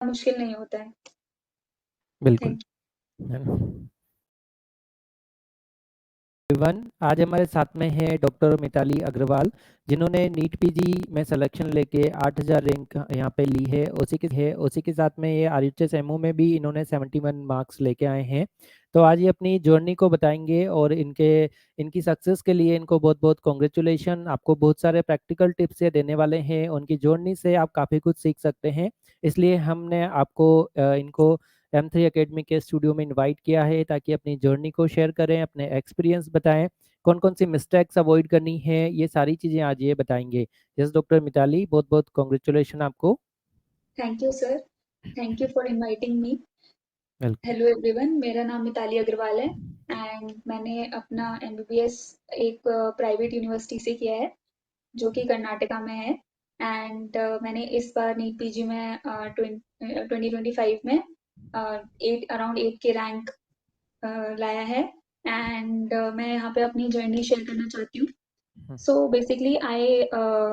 मुश्किल नहीं होता है। बिल्कुल। थैंक एवरीवन, आज हमारे साथ में है डॉक्टर मिताली अग्रवाल, जिन्होंने नीट पीजी में सिलेक्शन लेके 8000 रैंक यहाँ पे ली है। उसी के साथ में ये आरएचएस एमओ में भी इन्होंने 71 मार्क्स लेके आए हैं। तो आज ये अपनी जर्नी को बताएंगे और इनकी सक्सेस के लिए इनको बहुत बहुत कॉन्ग्रेचुलेशन। आपको बहुत सारे प्रैक्टिकल टिप्स ये देने वाले हैं, उनकी जर्नी से आप काफ़ी कुछ सीख सकते हैं। इसलिए हमने आपको इनको M3 एकेडमी के स्टूडियो में इनवाइट किया है ताकि अपनी जर्नी को शेयर करें, अपने एक्सपीरियंस बताएं, कौन कौन सी मिस्टेक्स अवॉइड करनी है, ये सारी चीज़ें आज ये बताएंगे। यस डॉक्टर मिताली, बहुत बहुत कॉन्ग्रेचुलेशन आपको। You sir. Thank you for inviting me. Welcome. Hello everyone, मेरा नाम मिताली अग्रवाल है एंड मैंने अपना एमबीबीएस एक प्राइवेट यूनिवर्सिटी से किया है जो कि कर्नाटका में है। एंड मैंने इस बार नीट पीजी में 2025 में 8 के रैंक लाया है। एंड मैं यहाँ पे अपनी जर्नी शेयर करना चाहती हूँ। So basically, I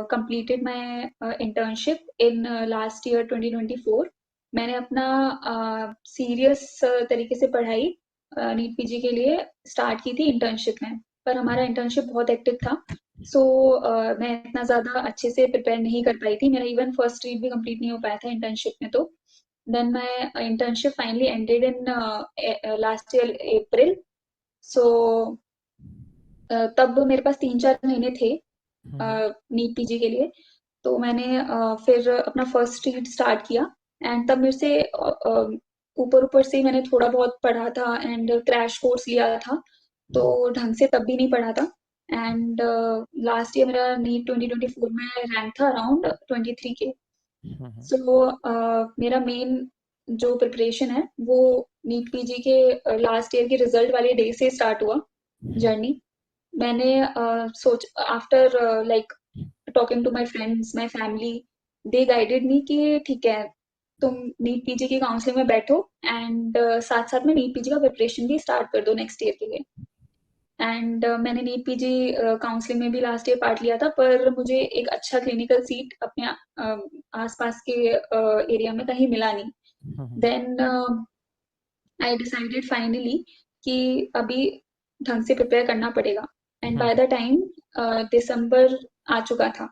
completed my internship in last year 2024। मैंने अपना सीरियस तरीके से पढ़ाई नीट पीजी के लिए स्टार्ट की थी इंटर्नशिप में, पर हमारा इंटर्नशिप बहुत एक्टिव था। सो मैं इतना ज़्यादा अच्छे से प्रिपेयर नहीं कर पाई थी, मेरा इवन फर्स्ट रीड भी कंप्लीट नहीं हो पाया था इंटर्नशिप में। तो then my internship finally ended in last year April. So तब मेरे पास 3-4 महीने थे नीट पीजी के लिए। तो मैंने फिर अपना फर्स्ट रीड स्टार्ट किया एंड तब मेरे से ऊपर ऊपर से मैंने थोड़ा बहुत पढ़ा था एंड क्रैश कोर्स लिया था, तो ढंग से तब भी नहीं पढ़ा था। एंड लास्ट ईयर मेरा नीट 2024 में रैंक था अराउंड 23 के। सो मेरा मेन जो प्रिपरेशन है वो नीट पीजी के लास्ट ईयर के रिजल्ट वाले डे से स्टार्ट हुआ जर्नी। मैंने सोच after like talking to my friends, my family, they guided me कि ठीक है, तुम नीट पीजी की काउंसलिंग में बैठो एंड साथ साथ में नीट पीजी का प्रिपरेशन भी स्टार्ट कर दो नेक्स्ट ईयर के लिए। एंड मैंने नीट पीजी काउंसलिंग में भी लास्ट ईयर पार्ट लिया था, पर मुझे एक अच्छा क्लिनिकल सीट अपने आसपास के एरिया में कहीं मिला नहीं। देन आई डिसाइडेड फाइनली कि अभी ढंग से प्रिपेयर करना पड़ेगा। एंड बाय द टाइम दिसंबर आ चुका था।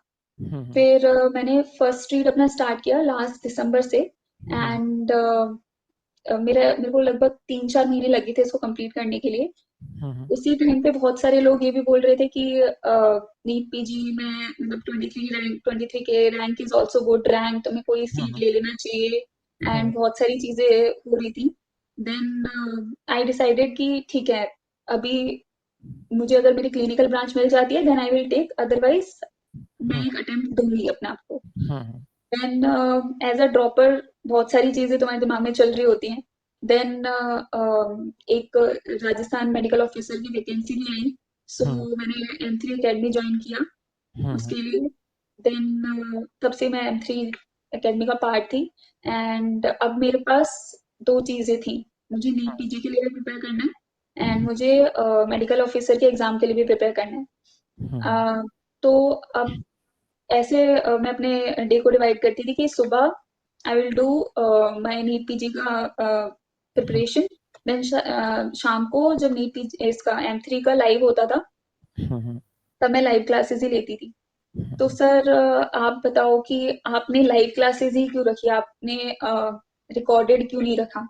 फिर मैंने फर्स्ट रीड अपना स्टार्ट किया लास्ट दिसंबर से। एंड मेरे को लगभग 3-4 महीने लगे थे इसको कंप्लीट करने के लिए। उसी टाइम पे बहुत सारे लोग ये भी बोल रहे थे कि नीट पीजी में मतलब 23 के rank is also good rank, तुम्हें कोई सीट ले लेना चाहिए एंड बहुत सारी चीजें हो रही थी। देन आई डिसाइडेड कि ठीक है, अभी मुझे अगर मेरी क्लिनिकल ब्रांच मिल जाती है then I will take, otherwise मैं एक अटेम्प्ट दूंगी अपने आप को। देन एज अ ड्रॉपर बहुत सारी चीजें तुम्हारे दिमाग में चल रही होती हैं। देन एक राजस्थान मेडिकल ऑफिसर की वैकेंसी भी आई। सो मैंने M3 एकेडमी ज्वाइन किया उसके लिए। देन तब से मैं M3 एकेडमी का पार्ट थी। एंड अब मेरे पास दो चीजें थी, मुझे नीट पीजी के लिए भी प्रिपेयर करना है एंड मुझे मेडिकल ऑफिसर के एग्जाम के लिए भी प्रिपेयर करना है। तो अब ऐसे मैं अपने डे को डिवाइड करती थी कि सुबह I will do my NEET PG का प्रिपरेशन। देन शाम को जब नीट पीजी इसका M3 का लाइव होता था तब मैं लाइव क्लासेस ही लेती थी। तो सर आप बताओ कि आपने लाइव क्लासेस ही क्यों रखी, आपने रिकॉर्डेड क्यों नहीं रखा?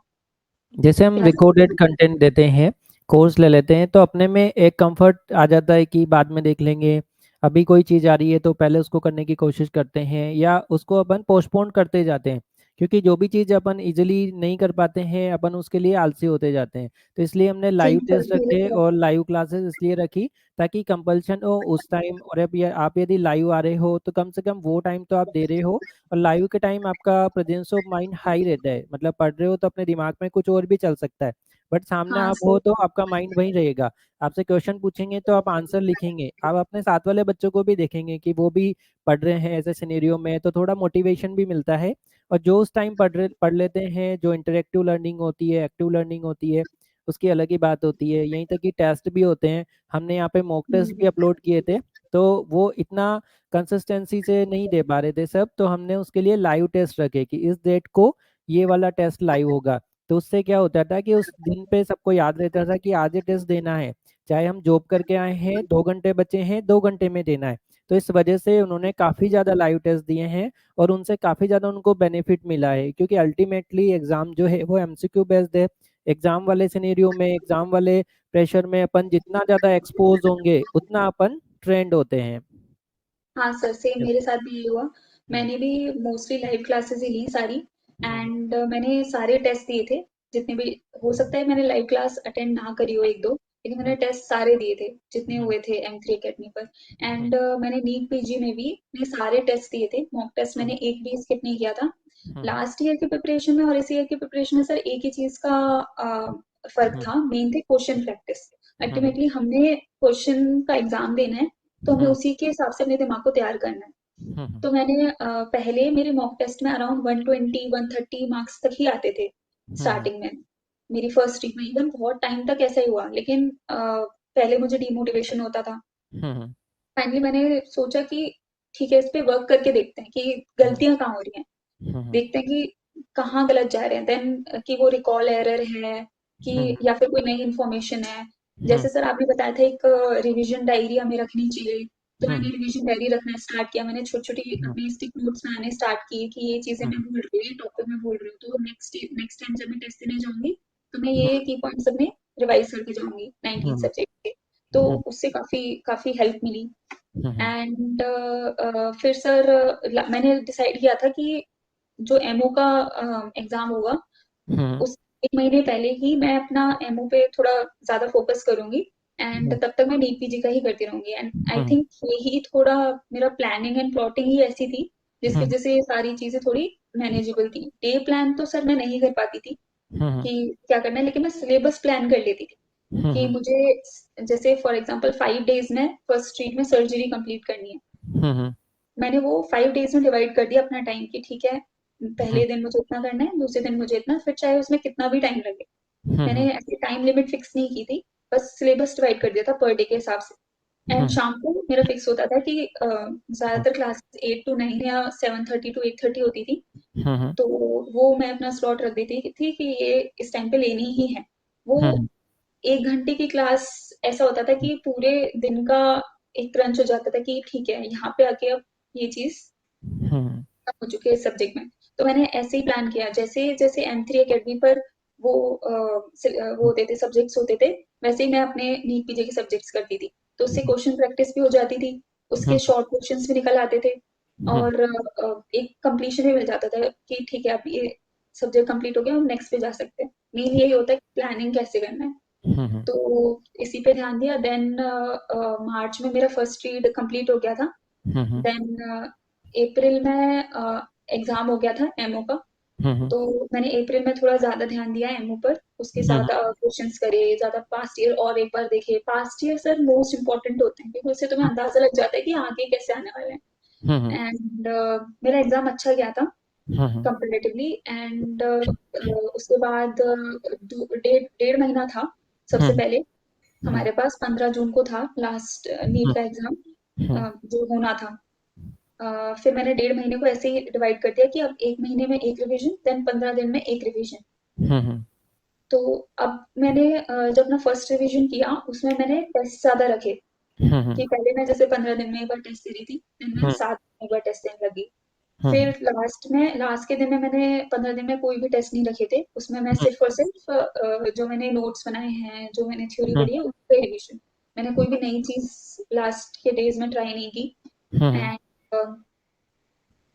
जैसे हम क्या रिकॉर्डेड कंटेंट देते हैं, कोर्स ले लेते हैं, तो अपने में एक कंफर्ट आ जाता है कि बाद में देख लेंगे। अभी कोई चीज़ आ रही है तो पहले उसको करने की कोशिश करते हैं या उसको अपन पोस्टपोन करते जाते हैं, क्योंकि जो भी चीज़ अपन इजीली नहीं कर पाते हैं अपन उसके लिए आलसी होते जाते हैं। तो इसलिए हमने लाइव सिंपल टेस्ट फील रखे होता और लाइव क्लासेस इसलिए रखी ताकि कंपल्शन हो उस टाइम, और अब आप यदि लाइव आ रहे हो तो कम से कम वो टाइम तो आप दे रहे हो। और लाइव के टाइम आपका प्रेजेंस ऑफ माइंड हाई रहता है, मतलब पढ़ रहे हो तो अपने दिमाग में कुछ और भी चल सकता है, बट सामने हाँ आप हो सर। तो आपका माइंड वहीं रहेगा। आपसे क्वेश्चन पूछेंगे तो आप आंसर लिखेंगे, आप अपने साथ वाले बच्चों को भी देखेंगे कि वो भी पढ़ रहे हैं ऐसे सिनेरियो में, तो थोड़ा मोटिवेशन भी मिलता है। और जो उस टाइम पढ़ लेते हैं, जो इंटरेक्टिव लर्निंग होती है, एक्टिव लर्निंग होती है, उसकी अलग ही बात होती है। यहीं तक कि टेस्ट भी होते हैं, हमने यहाँ पे मॉक टेस्ट भी अपलोड किए थे, तो वो इतना कंसिस्टेंसी से नहीं दे पा रहे थे सब, तो हमने उसके लिए लाइव टेस्ट रखे कि इस डेट को ये वाला टेस्ट लाइव होगा। तो उससे क्या होता था कि उस दिन पे सबको याद रहता था कि आज ये टेस्ट देना है, चाहे हम जॉब करके आए हैं, 2 घंटे बचे हैं, 2 घंटे में देना है। तो इस वजह से उन्होंने काफ़ी ज़्यादा लाइव टेस्ट दिए हैं और उनसे काफ़ी ज़्यादा उनको बेनिफिट मिला है, क्योंकि अल्टीमेटली एग्ज़ाम जो है वो एमसीक्यू बेस्ड है। एग्ज़ाम वाले सिनेरियो में, एग्ज़ाम वाले प्रेशर में अपन जितना ज़्यादा एक्सपोज होंगे उतना अपन ट्रेंड होते हैं। हाँ सर, सेम यस। मेरे साथ भी ये हुआ। हम्म मैंने भी मोस्टली लाइव क्लासेस ही ली सारी। हम्म एंड मैंने सारे टेस्ट दिए थे जितने भी। हो सकता है मैंने लाइव क्लास अटेंड ना करी हो एक दो, लेकिन मैंने हम्म टेस्ट सारे दिए थे जितने हम्म हुए थे M3 अकेडमी पर। हम्म एंड मैंने नीट पीजी में भी मैं सारे टेस्ट दिए थे। मॉक टेस्ट मैंने हम्म एक भी स्किप नहीं किया था। हम्म लास्ट ईयर की प्रिपरेशन में और इस ईयर की प्रिपरेशन में सर एक ही चीज का फर्क हम्म था, मेन थे क्वेश्चन प्रैक्टिस। हम्म अल्टीमेटली हमने क्वेश्चन का एग्जाम देना है, तो हमें हम्म उसी के हिसाब से अपने दिमाग को तैयार करना है। हम्म तो मैंने पहले मेरे मॉक टेस्ट में अराउंड 120 130 मार्क्स तक ही आते थे हम्म स्टार्टिंग में। मेरी फर्स्ट वीक में इवन बहुत टाइम तक ऐसा ही हुआ, लेकिन पहले मुझे डिमोटिवेशन होता था। हम्म फाइनली मैंने सोचा कि ठीक है, इस पे वर्क करके देखते हैं कि हम्म गलतियां कहाँ हो रही हैं, हम्म देखते हैं कि कहाँ गलत जा रहे हैं। देन कि वो रिकॉल एरर है कि हम्म या फिर कोई नई इन्फॉर्मेशन है। हम्म जैसे सर आपने बताया था एक रिवीजन डायरी हमें रखनी चाहिए, तो मैंने हम्म रिवीजन डायरी रखना स्टार्ट किया। मैंने छोटी छोटी हम्म अपनी स्टिक नोट्स बनाने स्टार्ट किए कि ये चीजें मैं हम्म भूल रही हूँ, ये टॉपिक मैं भूल रही हूँ, तो नेक्स्ट नेक्स्ट टाइम जब मैं टेस्ट देने जाऊंगी तो मैं ये की पॉइंट्स अपने रिवाइज करके जाऊंगी 19 हम्म सब्जेक्ट के। तो हम्म उससे काफी काफी हेल्प मिली। हम्म एंड फिर सर मैंने डिसाइड किया था कि जो एमओ का एग्जाम होगा हम्म उस एक महीने पहले ही मैं अपना एमओ पे थोड़ा ज्यादा फोकस करूंगी। एंड तब तक मैं नीट पीजी का ही करती रहूंगी। एंड आई हम्म थिंक यही थोड़ा मेरा प्लानिंग एंड प्लॉटिंग ही ऐसी थी जिसकी हम्म वजह से ये सारी चीजें थोड़ी मैनेजेबल थी। डे प्लान तो सर मैं नहीं कर पाती थी हम्म कि क्या करना है, लेकिन मैं सिलेबस प्लान कर लेती थी कि हम्म मुझे जैसे फॉर एग्जांपल 5 डेज में फर्स्ट स्ट्रीट में सर्जरी कंप्लीट करनी है। हम्म मैंने वो 5 डेज में डिवाइड कर दिया अपना टाइम कि ठीक है, पहले दिन मुझे इतना करना है, दूसरे दिन मुझे इतना, फिर चाहे उसमें कितना भी टाइम लगे। मैंने ऐसी टाइम लिमिट फिक्स नहीं की थी, बस सिलेबस डिवाइड कर दिया था पर डे के हिसाब से। एंड शाम को मेरा फिक्स होता था कि ज्यादातर क्लासेस 8 to 9 या 7:30 to 8:30 होती थी। तो वो मैं अपना स्लॉट रख देती थी कि ये इस टाइम पे लेनी ही है। वो 1 घंटे की क्लास ऐसा होता था कि पूरे दिन का एक क्रंच हो जाता था कि ठीक है, यहाँ पे आके अब ये चीज हो चुकी है इस सब्जेक्ट में। तो मैंने ऐसे ही प्लान किया, जैसे जैसे M3 अकेडमी पर वो वो होते थे सब्जेक्ट्स होते थे, वैसे ही मैं अपने नीट पीजी के सब्जेक्ट्स करती थी। तो उससे क्वेश्चन प्रैक्टिस भी हो जाती थी, उसके शॉर्ट क्वेश्चंस भी निकल आते थे, और एक कंप्लीशन भी मिल जाता था कि ठीक है अब ये सब्जेक्ट कंप्लीट हो गया, हम नेक्स्ट पे जा सकते हैं। मेन यही होता है कि प्लानिंग कैसे करना है। तो इसी पे ध्यान दिया। देन मार्च में मेरा फर्स्ट रीड कंप्लीट हो गया था। देन अप्रैल में एग्जाम हो गया था एमओ का। तो मैंने अप्रैल में थोड़ा ज्यादा ध्यान दिया एमओ पर, उसके साथ क्वेश्चंस करे, ज्यादा पास्ट ईयर और एक बार देखे। Past year sir most important होते हैं क्योंकि उससे तुम्हें अंदाजा लग जाता है कि आगे कैसे आने वाले हैं। एंड मेरा एग्जाम अच्छा गया था कंपेरेटिवली। एंड उसके बाद डेढ़ डेढ़ महीना था। सबसे पहले हमारे पास 15 जून को था लास्ट नीट का एग्जाम जो होना था। फिर मैंने डेढ़ महीने को ऐसे ही डिवाइड कर दिया कि अब एक महीने में एक रिवीजन, देन 15 दिन में एक रिवीजन। तो अब मैंने जब अपना फर्स्ट रिवीजन किया उसमें मैंने टेस्ट ज्यादा रखे कि पहले मैं जैसे 15 दिन में एक बार टेस्ट दे रही थी, देन मैं 7 दिन में एक बार टेस्ट देने लगी। फिर लास्ट के दिन में मैंने 15 दिन में कोई भी टेस्ट नहीं रखे थे, उसमें मैं सिर्फ और सिर्फ जो मैंने नोट्स बनाए हैं, जो मैंने थ्योरी पढ़ी है उस पे रिवीजन। मैंने कोई भी नई चीज लास्ट के डेज में ट्राई नहीं की। एंड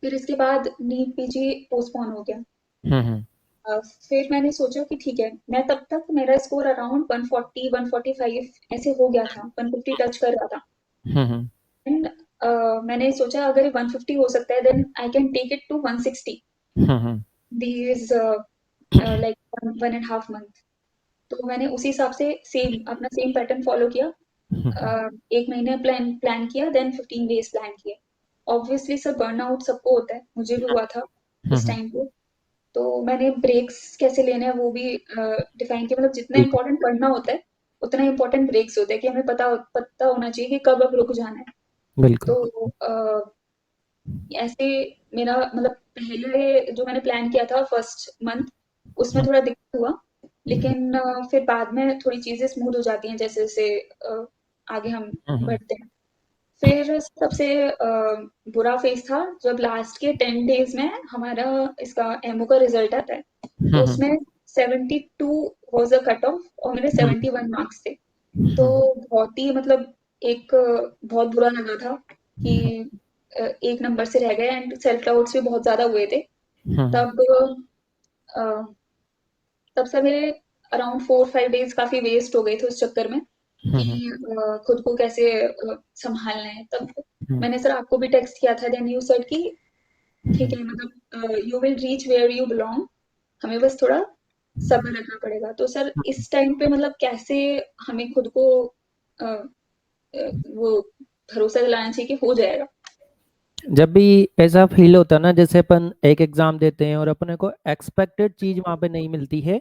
फिर इसके बाद नीट पीजी पोस्टपोन हो गया। फिर मैंने सोचा कि ठीक है, मैं तब तक मेरा स्कोर अराउंड 140 145 ऐसे हो गया था, 150 टच कर रहा था। एंड मैंने सोचा अगर 150 हो सकता है then I can take it to 160 these like 1.5 month. तो मैंने उसी हिसाब से सेम अपना सेम पैटर्न फॉलो किया। एक महीने प्लान प्लान किया, देन 15 डेज प्लान किया। ऑब्वियसली सर बर्नआउट सबको होता है, मुझे भी हुआ था उस टाइम पे। तो मैंने ब्रेक्स कैसे लेने हैं वो भी डिफाइन किया। मतलब जितना बिल्कुल इम्पोर्टेंट पढ़ना होता है उतना इम्पोर्टेंट ब्रेक्स होते हैं कि हमें पता पता होना चाहिए कि कब अब रुक जाना है। बिल्कुल तो ऐसे मेरा मतलब पहले जो मैंने प्लान किया था फर्स्ट मंथ, उसमें हुँ, थोड़ा दिक्कत हुआ, लेकिन फिर बाद में थोड़ी चीज़ें स्मूथ हो जाती हैं जैसे-जैसे आगे हम हुँ, हुँ, बढ़ते हैं। फिर सबसे बुरा फेज़ था जब लास्ट के 10 डेज़ में हमारा इसका एमओ का रिज़ल्ट आता है। हुँ, तो हुँ, उसमें 72 वाज़ अ कट ऑफ और मेरे हुँ, 71 मार्क्स थे। तो हुँ, बहुत ही मतलब एक बहुत बुरा लगा था कि 1 नंबर से रह गए एंड सेल्फ डाउट्स भी बहुत ज़्यादा हुए थे। हुँ, तब अ, तब से मेरे अराउंड 4-5 डेज़ काफ़ी वेस्ट हो गए थे उस चक्कर में हुँ, कि हुँ, खुद को कैसे सँभालना है। तब हुँ, मैंने सर आपको भी टेक्स्ट किया था देन यू सेड कि ठीक हुँ। है मतलब you will reach where you belong, हमें बस थोड़ा सब्र रखना पड़ेगा। तो सर इस टाइम पे मतलब कैसे हमें खुद को अ वो भरोसा दिलाना चाहिए कि हो जाएगा? जब भी ऐसा फील होता है ना, जैसे अपन एक एग्जाम देते हैं और अपने को एक्सपेक्टेड चीज वहां पे नहीं मिलती है,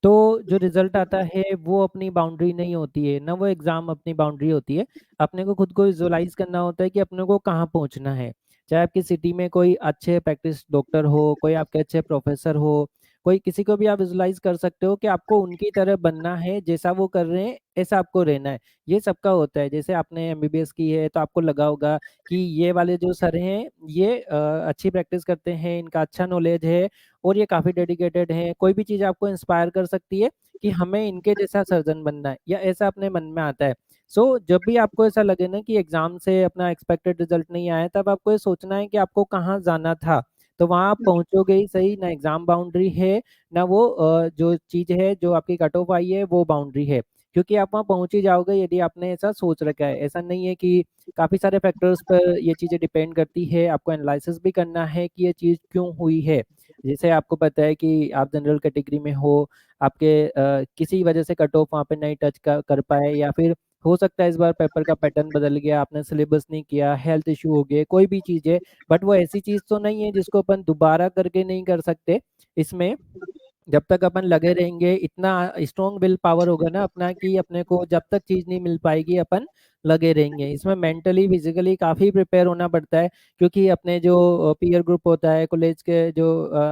तो जो रिजल्ट आता है वो अपनी बाउंड्री नहीं होती है ना, वो एग्जाम अपनी बाउंड्री होती है। अपने को खुद को विजुअलाइज करना होता है कि अपने को कहाँ पहुंचना है। चाहे आपकी सिटी में कोई अच्छे प्रैक्टिस डॉक्टर हो, कोई आपके अच्छे प्रोफेसर हो, कोई किसी को भी आप विजुअलाइज कर सकते हो कि आपको उनकी तरह बनना है, जैसा वो कर रहे हैं ऐसा आपको रहना है। ये सबका होता है। जैसे आपने एमबीबीएस की है तो आपको लगा होगा कि ये वाले जो सर हैं ये अच्छी प्रैक्टिस करते हैं, इनका अच्छा नॉलेज है और ये काफ़ी डेडिकेटेड हैं। कोई भी चीज़ आपको इंस्पायर कर सकती है कि हमें इनके जैसा सर्जन बनना है, या ऐसा अपने मन में आता है। सो जब भी आपको ऐसा लगे ना कि एग्जाम से अपना एक्सपेक्टेड रिजल्ट नहीं आया, तब आपको ये सोचना है कि आपको कहाँ जाना था। तो वहाँ आप पहुँचोगे ही सही, ना एग्जाम बाउंड्री है, ना वो जो चीज़ है जो आपकी कट ऑफ आई है वो बाउंड्री है। क्योंकि आप वहाँ पहुँच ही जाओगे यदि आपने ऐसा सोच रखा है। ऐसा नहीं है कि काफ़ी सारे फैक्टर्स पर ये चीज़ें डिपेंड करती है। आपको एनालिसिस भी करना है कि ये चीज़ क्यों हुई है। जैसे आपको पता है कि आप जनरल कैटेगरी में हो, आपके किसी वजह से कट ऑफ वहाँ पे नहीं टच कर पाए, या फिर हो सकता है इस बार पेपर का पैटर्न बदल गया, आपने सिलेबस नहीं किया, हेल्थ इशू हो गए, कोई भी चीज़ है। बट वो ऐसी चीज़ तो नहीं है जिसको अपन दोबारा करके नहीं कर सकते। इसमें जब तक अपन लगे रहेंगे, इतना स्ट्रॉन्ग विल पावर होगा ना अपना कि अपने को जब तक चीज़ नहीं मिल पाएगी अपन लगे रहेंगे। इसमें मेंटली फिजिकली काफ़ी प्रिपेयर होना पड़ता है, क्योंकि अपने जो पीयर ग्रुप होता है, कॉलेज के जो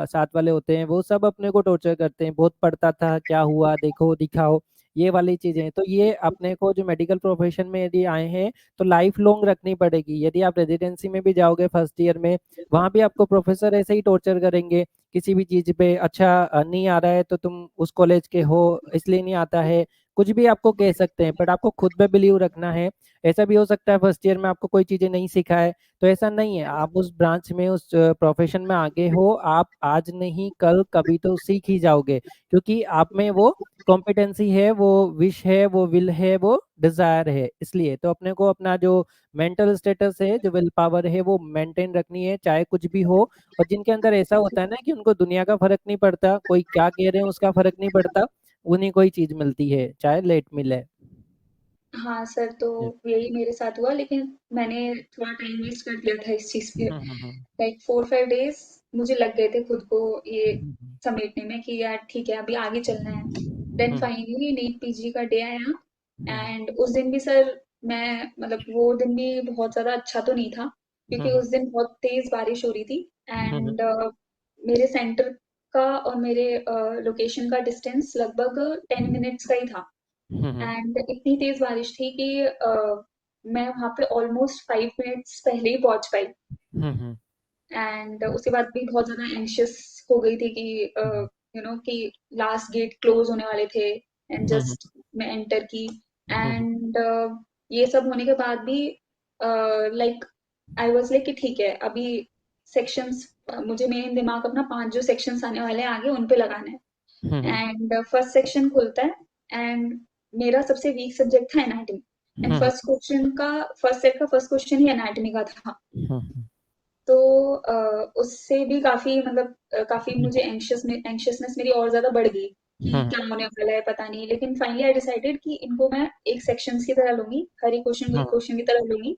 साथ वाले होते हैं, वो सब अपने को टॉर्चर करते हैं, बहुत पढ़ता था, क्या हुआ, देखो दिखाओ, ये वाली चीज़ें। तो ये अपने को जो मेडिकल प्रोफेशन में यदि आए हैं तो लाइफ लॉन्ग रखनी पड़ेगी। यदि आप रेजिडेंसी में भी जाओगे फर्स्ट ईयर में, वहाँ भी आपको प्रोफेसर ऐसे ही टॉर्चर करेंगे। किसी भी चीज़ पे अच्छा नहीं आ रहा है तो तुम उस कॉलेज के हो इसलिए नहीं आता है, कुछ भी आपको कह सकते हैं, बट आपको खुद पे बिलीव रखना है। ऐसा भी हो सकता है फर्स्ट ईयर में आपको कोई चीज़ें नहीं सीखा है, तो ऐसा नहीं है। आप उस ब्रांच में उस प्रोफेशन में आगे हो, आप आज नहीं कल कभी तो सीख ही जाओगे, क्योंकि आप में वो कॉम्पिटेंसी है, वो विश है, वो विल है, वो डिज़ायर है। इसलिए तो अपने को अपना जो मेंटल स्टेटस है, जो विल पावर है, वो मेंटेन रखनी है चाहे कुछ भी हो। और जिनके अंदर ऐसा होता है ना कि उनको दुनिया का फर्क नहीं पड़ता, कोई क्या कह रहे हैं उसका फर्क नहीं पड़ता, उन्हीं को ही चीज मिलती है चाहे लेट मिले। हाँ सर, तो जी। यही मेरे साथ हुआ लेकिन मैंने थोड़ा टाइम वेस्ट कर दिया था इस चीज़ पे। हम्म। लाइक 4-5 डेज़ मुझे लग गए थे खुद को ये हम्म। समेटने में कि यार ठीक है, अभी आगे चलना है। देन हम्म। फाइनली नीट पीजी का डे आया हम्म। एंड उस दिन भी सर मैं मतलब वो दिन भी बहुत ज़्यादा अच्छा तो नहीं था क्योंकि हम्म। उस दिन बहुत तेज़ बारिश हो रही थी हम्म। एंड मेरे सेंटर का और मेरे लोकेशन का डिस्टेंस लगभग 10 मिनट्स का ही था। हम्म। एंड इतनी तेज बारिश थी कि मैं वहां पे ऑलमोस्ट 5 मिनट्स पहले ही पहुंच पाई हम्म। एंड उसके बाद भी बहुत ज्यादा एंशियस हो गई थी कि कि लास्ट गेट क्लोज होने वाले थे एंड हम्म। जस्ट मैं एंटर की हम्म। एंड ये सब होने के बाद भी लाइक आई वाज लाइक कि ठीक है अभी सेक्शंस मुझे मेन दिमाग अपना 5 जो सेक्शंस आने वाले हैं आगे उन पे लगाना हम्म। है एंड फर्स्ट सेक्शन खुलता है एंड मेरा सबसे वीक सब्जेक्ट था anatomy and hmm. First set का फर्स्ट क्वेश्चन ही एनाटॉमी का था। हम्म। तो उससे भी काफ़ी मतलब काफ़ी मुझे एंग्शियसनेस मेरी और ज़्यादा बढ़ गई कि हम्म। क्या होने वाला है पता नहीं। लेकिन फाइनली आई डिसाइडेड कि इनको मैं एक सेक्शंस की तरह लूँगी, हर एक क्वेश्चन को एक क्वेश्चन की तरह लूँगी।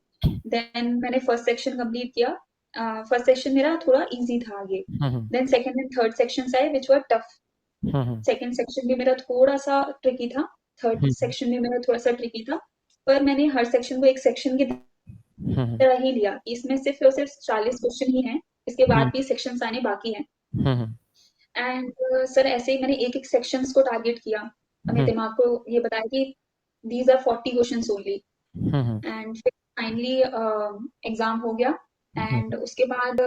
देन मैंने फर्स्ट सेक्शन कंप्लीट किया। फर्स्ट सेक्शन मेरा थोड़ा ईज़ी था आगे। Hmm. Then second and third sections आए which were tough. Hmm. Second section भी मेरा थोड़ा-सा ट्रिकी था, थर्ड हम्म। सेक्शन भी मेरा थोड़ा-सा ट्रिकी था। पर मैंने हर सेक्शन को एक सेक्शन की हम्म, तरह ही लिया कि इसमें सिर्फ 40 क्वेश्चन ही हैं, इसके बाद हम्म, भी सेक्शंस आने बाकी हैं। हम्म, एंड सर ऐसे ही मैंने एक-एक सेक्शंस को टारगेट किया। अपने हम्म, दिमाग को ये बताया कि these are 40 questions only. Hmm, and फिर फाइनली एग्ज़ाम हो गया। एंड हम्म, उसके बाद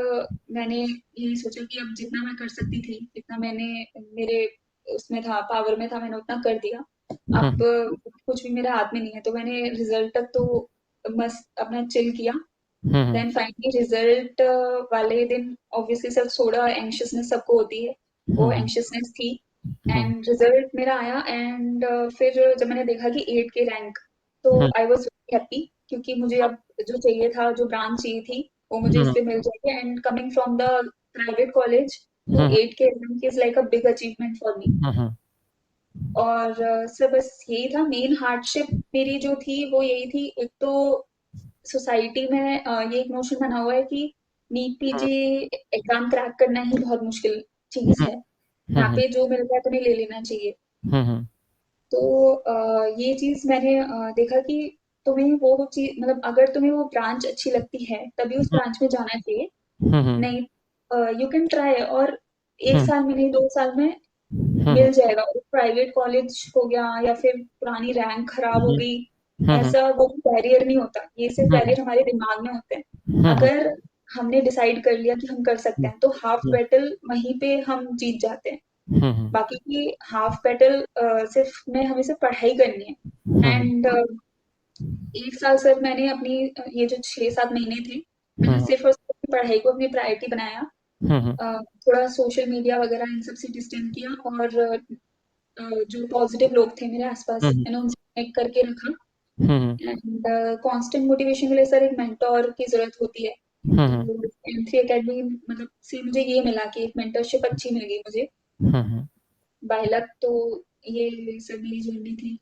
मैंने यही सोचा कि अब जितना मैं कर सकती थी, जितना मैंने मेरे उसमें था, पावर में था, मैंने उतना कर दिया। अब हम्म, कुछ भी मेरे हाथ में नहीं है, तो मैंने रिज़ल्ट तक तो मस्त अपना चिल किया। हम्म, देन फाइनली रिजल्ट वाले दिन ऑब्वियसली सर थोड़ा एंग्शियसनेस सबको होती है, वो हम्म, एंग्शियसनेस थी। हम्म, एंड रिजल्ट मेरा आया एंड फिर जब मैंने देखा कि 8 के रैंक, तो हम्म, आई वाज वेरी हैप्पी क्योंकि मुझे अब जो चाहिए था, जो ब्रांच चाहिए थी, वो मुझे हम्म, इससे मिल जाएगी। And coming from the private college, तो हम्म, 8 के rank is like a big achievement for me. Hmm, और सर बस यही था मेन हार्डशिप मेरी जो थी, वो यही थी। एक तो सोसाइटी में ये एक नोशन बना हुआ है कि नीट पीजी एग्जाम क्रैक करना ही बहुत मुश्किल चीज है, यहाँ हम्म, पे जो मिल रहा है तुम्हें ले लेना चाहिए। हम्म, तो ये चीज मैंने देखा कि तुम्हें वो चीज, मतलब अगर तुम्हें वो ब्रांच अच्छी लगती है तभी उस ब्रांच में जाना चाहिए। हम्म, नहीं, यू कैन ट्राई, और एक हम्म, साल में नहीं, 2 साल में हम्म, मिल जाएगा। प्राइवेट कॉलेज हो गया या फिर पुरानी रैंक खराब हो गई, हम्म, ऐसा वो बैरियर नहीं होता, ये सिर्फ हम्म, बैरियर हमारे दिमाग में होते हैं। हम्म, अगर हमने डिसाइड कर लिया कि हम कर सकते हैं, तो हाफ बैटल वहीं पे हम जीत जाते हैं। हम्म, बाकी की हाफ बैटल सिर्फ में हमें सिर्फ पढ़ाई करनी है। हम्म, एंड 1 साल सर मैंने अपनी ये जो 6-7 महीने थे, मैंने हम्म, सिर्फ और सिर्फ अपनी पढ़ाई को अपनी प्रायोरिटी बनाया। हम्म, थोड़ा सोशल मीडिया वगैरह इन सब से डिस्टेंस किया, और जो पॉजिटिव लोग थे मेरे आसपास, हम्म, मैंने उनसे कनेक्ट करके रखा। हम्म, एंड कांस्टेंट मोटिवेशन के लिए सर एक मेंटोर की जरूरत होती है। तो हम्म, M3 एकेडमी मतलब से मुझे ये मिला कि एक मेंटरशिप अच्छी मिल गई मुझे हम्म। By luck. तो ये सब मेरी जर्नी थी।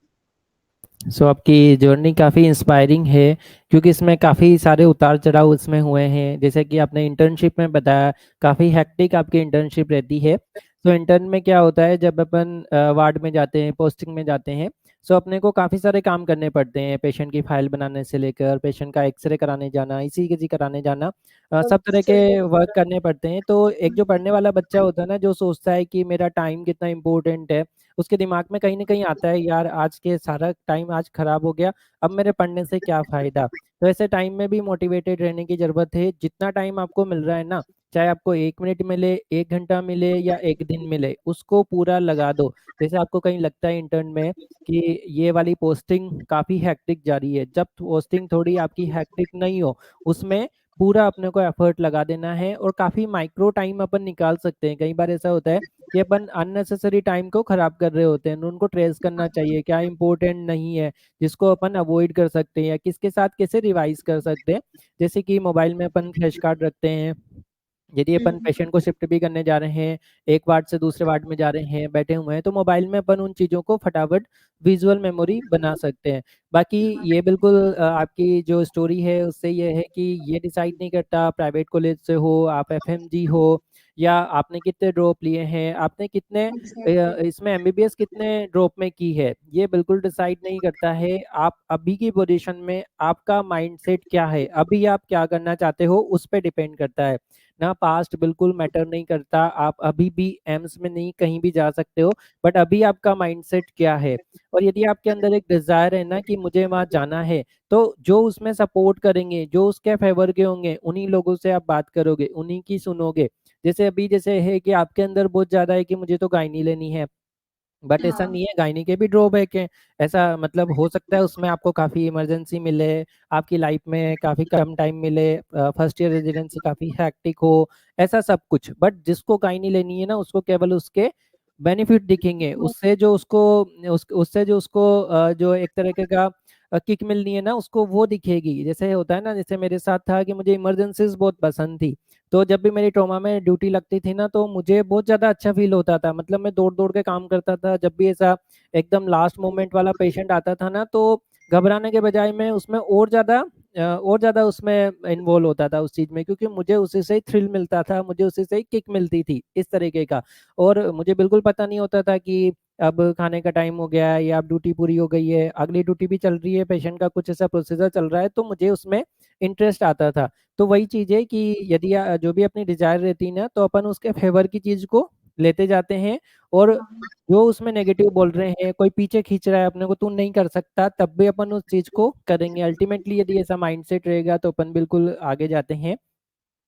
सो आपकी जर्नी काफ़ी इंस्पायरिंग है, क्योंकि इसमें काफ़ी सारे उतार चढ़ाव इसमें हुए हैं। जैसे कि आपने इंटर्नशिप में बताया, काफ़ी हेक्टिक आपकी इंटर्नशिप रहती है। तो इंटर्न में क्या होता है, जब अपन वार्ड में जाते हैं, पोस्टिंग में जाते हैं, सो अपने को काफ़ी सारे काम करने पड़ते हैं। पेशेंट की फाइल बनाने से लेकर पेशेंट का एक्सरे कराने जाना, ईसीजी कराने जाना, और सब तरह के सर वर्क करने पड़ते हैं। तो एक जो पढ़ने वाला बच्चा होता है ना, जो सोचता है कि मेरा टाइम कितना इंपॉर्टेंट है, उसके दिमाग में कहीं न कहीं आता है, यार आज के सारा टाइम आज खराब हो गया, अब मेरे पढ़ने से क्या फ़ायदा? तो ऐसे टाइम में भी मोटिवेटेड रहने की ज़रूरत है। जितना टाइम आपको मिल रहा है ना, चाहे आपको 1 मिनट मिले, 1 घंटा मिले या 1 दिन मिले, उसको पूरा लगा दो। जैसे आपको कहीं लगता है इंटर्न में कि ये वाली पोस्टिंग काफ़ी हेक्टिक जा रही है, जब पोस्टिंग थोड़ी आपकी हेक्टिक नहीं हो, उसमें पूरा अपने को एफर्ट लगा देना है, और काफ़ी माइक्रो टाइम अपन निकाल सकते हैं। कई बार ऐसा होता है कि अपन अननेसेसरी टाइम को खराब कर रहे होते हैं, तो उनको ट्रेस करना चाहिए, क्या इंपॉर्टेंट नहीं है, जिसको अपन अवॉइड कर सकते हैं, या किसके साथ कैसे रिवाइज कर सकते हैं। जैसे कि मोबाइल में अपन फ्लैश कार्ड रखते हैं, यदि अपन हम्म, पेशेंट को शिफ्ट भी करने जा रहे हैं, एक वार्ड से दूसरे वार्ड में जा रहे हैं, बैठे हुए हैं, तो मोबाइल में अपन उन चीज़ों को फटाफट विजुअल मेमोरी बना सकते हैं। बाकी ये बिल्कुल आपकी जो स्टोरी है उससे ये है कि ये डिसाइड नहीं करता प्राइवेट कॉलेज से हो, आप एफएमजी हो, या आपने कितने ड्रॉप लिए हैं, आपने कितने एग्जैक्टली। इसमें एमबीबीएस कितने ड्रॉप में की है, ये बिल्कुल डिसाइड नहीं करता है। आप अभी की पोजीशन में आपका माइंडसेट क्या है, अभी आप क्या करना चाहते हो, उस पे डिपेंड करता है ना। पास्ट बिल्कुल मैटर नहीं करता, आप अभी भी एम्स में नहीं कहीं भी जा सकते हो, बट अभी आपका माइंडसेट क्या है। और यदि आपके अंदर एक डिजायर है ना कि मुझे वहाँ जाना है, तो जो उसमें सपोर्ट करेंगे, जो उसके फेवर के होंगे, उन्हीं लोगों से आप बात करोगे, उन्हीं की सुनोगे। जैसे अभी जैसे है कि आपके अंदर बहुत ज्यादा है कि मुझे तो गायनी लेनी है, बट ऐसा हाँ, नहीं है, गायनी के भी ड्रॉबैक हैं। ऐसा मतलब हो सकता है उसमें आपको काफ़ी इमरजेंसी मिले, आपकी लाइफ में काफ़ी कम टाइम मिले, फर्स्ट ईयर रेजिडेंसी काफ़ी हैक्टिक हो, ऐसा सब कुछ। बट जिसको गायनी लेनी है ना, उसको केवल उसके बेनिफिट दिखेंगे, उससे जो उसको उससे जो उसको जो एक तरीके का किक मिलनी है ना, उसको वो दिखेगी। जैसे होता है ना, जैसे मेरे साथ था कि मुझे इमरजेंसीज बहुत पसंद थी, तो जब भी मेरी ट्रॉमा में ड्यूटी लगती थी ना, तो मुझे बहुत ज़्यादा अच्छा फील होता था। मतलब मैं दौड़ दौड़ के काम करता था, जब भी ऐसा एकदम लास्ट मोमेंट वाला पेशेंट आता था ना, तो घबराने के बजाय मैं उसमें और ज़्यादा उसमें इन्वॉल्व होता था उस चीज़ में, क्योंकि मुझे उसी से ही थ्रिल मिलता था, मुझे उसी से ही किक मिलती थी, इस तरीके का। और मुझे बिल्कुल पता नहीं होता था कि अब खाने का टाइम हो गया है या अब ड्यूटी पूरी हो गई है, अगली ड्यूटी भी चल रही है, पेशेंट का कुछ ऐसा प्रोसीजर चल रहा है, तो मुझे उसमें इंटरेस्ट आता था। तो वही चीज़ है कि यदि जो भी अपनी डिजायर रहती है ना, तो अपन उसके फेवर की चीज़ को लेते जाते हैं, और हाँ, जो उसमें नेगेटिव बोल रहे हैं, कोई पीछे खींच रहा है अपने को, तू नहीं कर सकता, तब भी अपन उस चीज़ को करेंगे। अल्टीमेटली यदि ऐसा माइंडसेट रहेगा तो अपन बिल्कुल आगे जाते हैं।